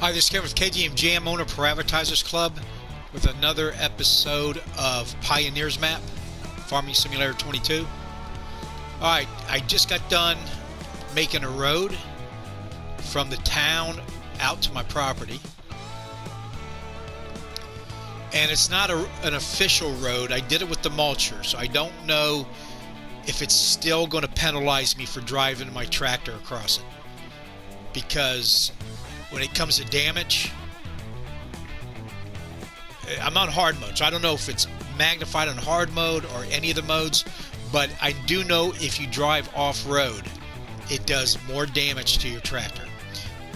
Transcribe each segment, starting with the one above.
Hi, this is Kevin with KGM Jam Owner Pro Advertisers Club with another episode of Pioneers Map, Farming Simulator 22. Alright, I just got done making a road from the town out to my property. And it's not an official road. I did it with the mulcher, so I don't know if it's still going to penalize me for driving my tractor across it. Because when it comes to damage, I'm on hard mode, so I don't know if it's magnified on hard mode or any of the modes, but I do know if you drive off-road, it does more damage to your tractor,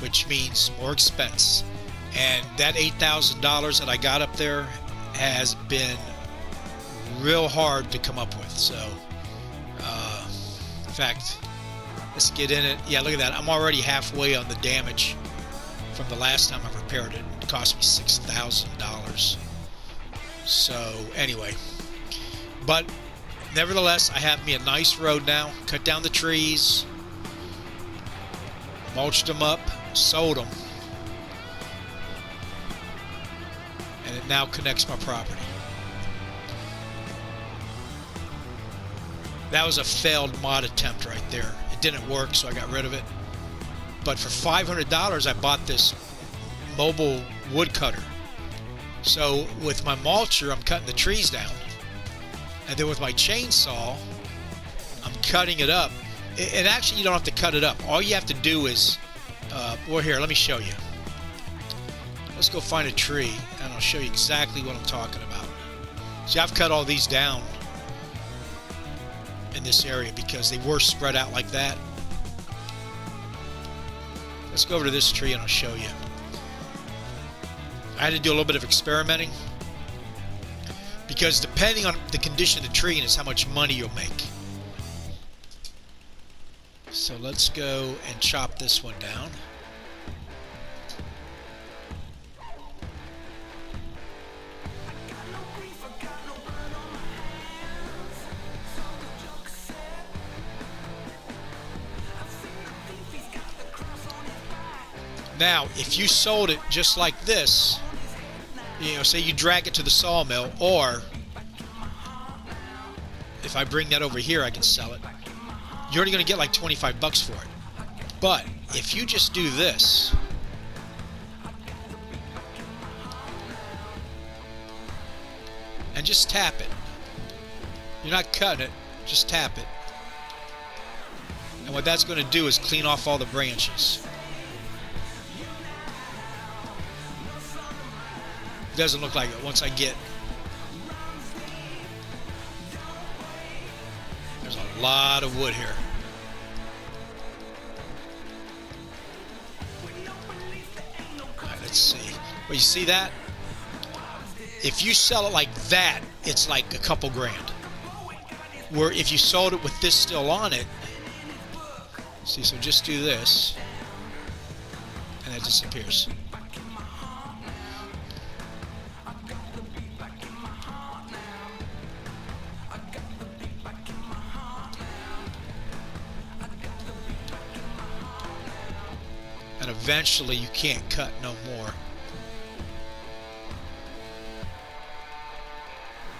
which means more expense. And that $8,000 that I got up there has been real hard to come up with. So, in fact, let's get in it. Yeah, look at that. I'm already halfway on the damage from the last time I repaired it. It cost me $6,000. So, anyway. But, nevertheless, I have me a nice road now. Cut down the trees. Mulched them up. Sold them. And it now connects my property. That was a failed mod attempt right there. It didn't work, so I got rid of it. But for $500, I bought this mobile woodcutter. So with my mulcher, I'm cutting the trees down. And then with my chainsaw, I'm cutting it up. And actually, you don't have to cut it up. All you have to do is, well, here, let me show you. Let's go find a tree, and I'll show you exactly what I'm talking about. See, I've cut all these down in this area because they were spread out like that. Let's go over to this tree and I'll show you. I had to do a little bit of experimenting because depending on the condition of the tree is how much money you'll make. So let's go and chop this one down. Now, if you sold it just like this, you know, say you drag it to the sawmill, or if I bring that over here, I can sell it. You're only going to get like 25 bucks for it. But if you just do this, and just tap it, you're not cutting it, just tap it. And what that's going to do is clean off all the branches. It doesn't look like it once I get. There's a lot of wood here. Alright, let's see. Well, you see that? If you sell it like that, it's like a couple grand. Where if you sold it with this still on it, see, so just do this, and it disappears. And eventually you can't cut no more.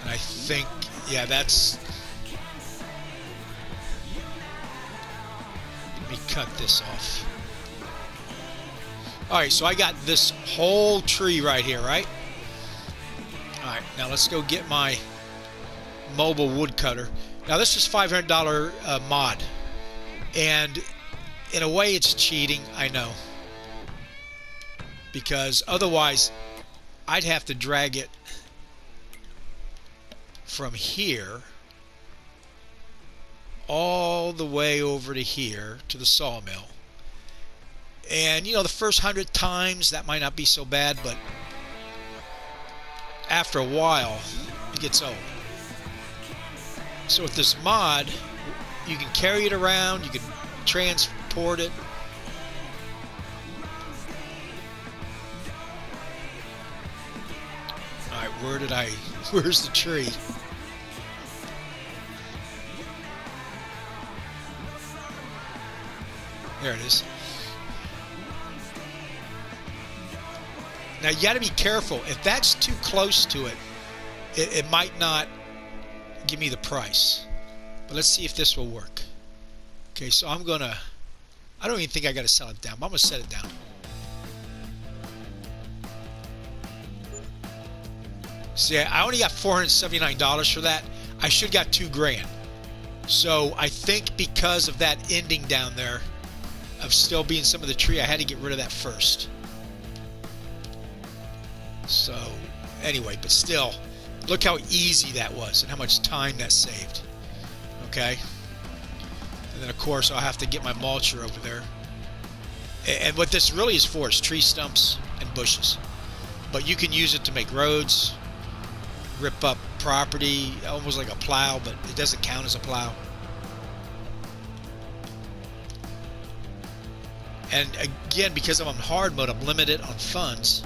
And I think, yeah, that's... Let me cut this off. Alright, so I got this whole tree right here, right? Alright, now let's go get my mobile woodcutter. Now this is $500 mod. And in a way it's cheating, I know. Because otherwise I'd have to drag it from here all the way over to here to the sawmill. And you know, the first 100 times that might not be so bad, but after a while it gets old. So with this mod, you can carry it around, you can transport it. Alright, where's the tree? There it is. Now you got to be careful. If that's too close to it, it might not give me the price. But let's see if this will work. Okay, so I'm gonna, I don't even think I got to sell it down, but I'm gonna set it down. See, I only got $479 for that. I should got $2,000. So I think because of that ending down there of still being some of the tree, I had to get rid of that first. So anyway, but still, look how easy that was and how much time that saved. Okay. And then of course I'll have to get my mulcher over there. And what this really is for is tree stumps and bushes. But you can use it to make roads, rip up property, almost like a plow, but it doesn't count as a plow. And again, because I'm on hard mode, I'm limited on funds.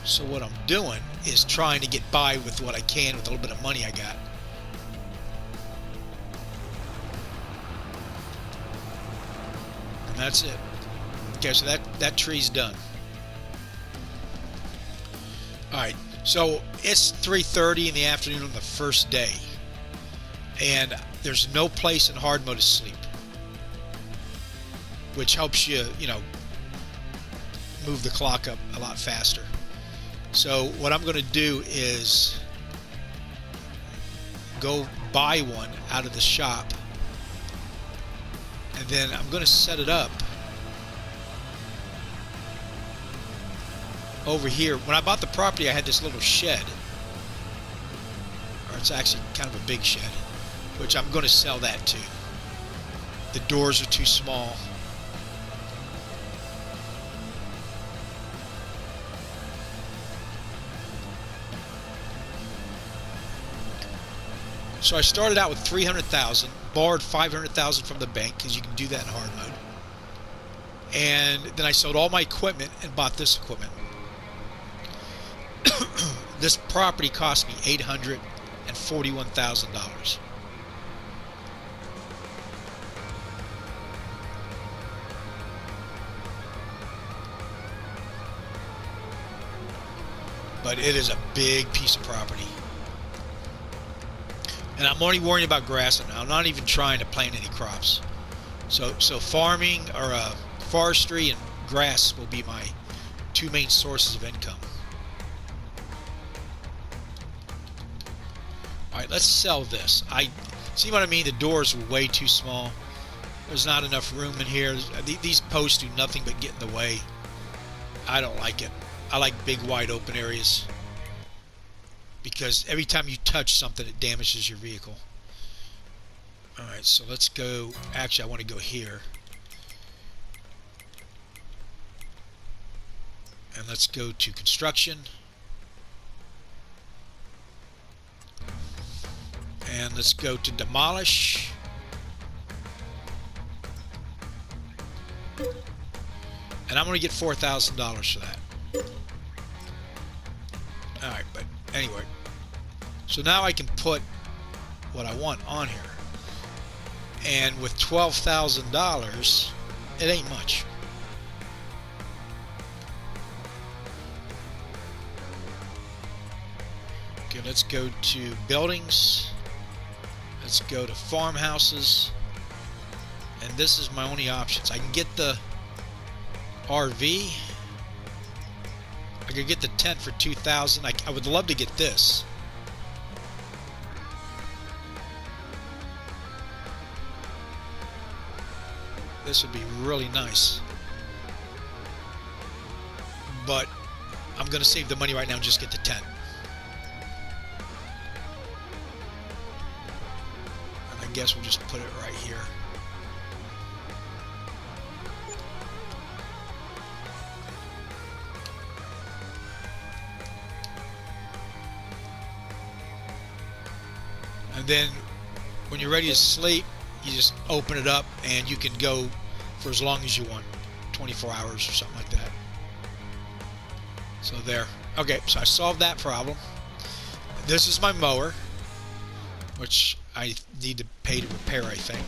So what I'm doing is trying to get by with what I can with a little bit of money I got. And that's it. Okay, so that tree's done. Alright, so it's 3:30 in the afternoon on the first day. And there's no place in hard mode to sleep. Which helps you, you know, move the clock up a lot faster. So what I'm going to do is go buy one out of the shop, and then I'm going to set it up over here. When I bought the property, I had this little shed, or it's actually kind of a big shed, which I'm going to sell that too. The doors are too small. So I started out with $300,000, borrowed $500,000 from the bank, because you can do that in hard mode. And then I sold all my equipment and bought this equipment. This property cost me $841,000. But it is a big piece of property. And I'm only worrying about grass, and I'm not even trying to plant any crops. So farming or forestry and grass will be my two main sources of income. Alright, let's sell this. I see what I mean. The doors were way too small. There's not enough room in here. These posts do nothing but get in the way. I don't like it. I like big wide open areas, because every time you touch something, it damages your vehicle. Alright, so let's go. Actually, I want to go here. And let's go to construction. And let's go to demolish. And I'm going to get $4,000 for that. Alright, but anyway. So now I can put what I want on here. And with $12,000, it ain't much. Okay, let's go to buildings. Let's go to farmhouses. And this is my only options. I can get the RV. I could get the tent for $2,000. I would love to get this. This would be really nice. But I'm going to save the money right now and just get the tent. And I guess we'll just put it right here. And then when you're ready to sleep, you just open it up and you can go for as long as you want, 24 hours or something like that. So there. Okay, so I solved that problem. This is my mower, which I need to pay to repair, I think.